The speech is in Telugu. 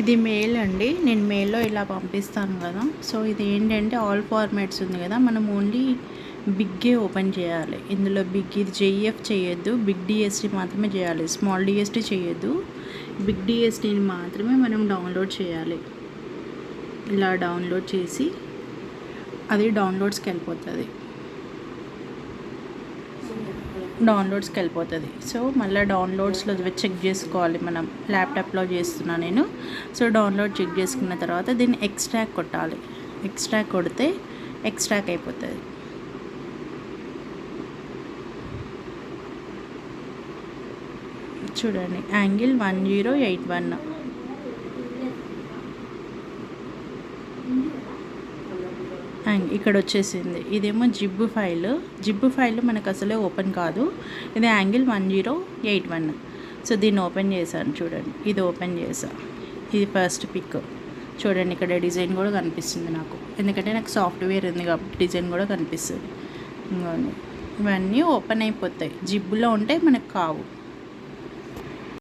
ఇది మెయిల్ అండి. నేను మెయిల్‌లో ఇలా పంపిస్తాను కదా! సో, ఇది ఏంటంటే ఆల్ ఫార్మాట్స్ ఉంది కదా! మనం ఓన్లీ బిగ్గే ఓపెన్ చేయాలి. ఇందులో బిగ్ ఇది జేఈఎఫ్ చేయొద్దు. బిగ్ డిఎస్టీ మాత్రమే చేయాలి. స్మాల్ డిఎస్టీ చేయొద్దు. బిగ్ డిఎస్టీని మాత్రమే మనం డౌన్లోడ్ చేయాలి. ఇలా డౌన్లోడ్ చేసి అది డౌన్లోడ్స్కి వెళ్ళిపోతుంది. సో మళ్ళీ డౌన్లోడ్స్లో చెక్ చేసుకోవాలి. మనం ల్యాప్టాప్లో చేస్తున్నా నేను. సో డౌన్లోడ్ చెక్ చేసుకున్న తర్వాత దీన్ని ఎక్స్ట్రాక్ట్ కొట్టాలి. ఎక్స్ట్రాక్ట్ కొడితే ఎక్స్ట్రాక్ట్ అయిపోతుంది. చూడండి, యాంగిల్ 1081 అండ్ ఇక్కడ వచ్చేసింది. ఇదేమో జిబ్ ఫైల్ మనకు అసలే ఓపెన్ కాదు. ఇది యాంగిల్ 1081. సో దీన్ని ఓపెన్ చేశాను. చూడండి, ఇది ఓపెన్ చేసా. ఇది ఫస్ట్ పిక్. చూడండి, ఇక్కడ డిజైన్ కూడా కనిపిస్తుంది నాకు, ఎందుకంటే నాకు సాఫ్ట్వేర్ ఉంది కాబట్టి డిజైన్ కూడా కనిపిస్తుంది. ఇవన్నీ ఓపెన్ అయిపోతాయి. జిబ్బులో ఉంటే మనకు కావు.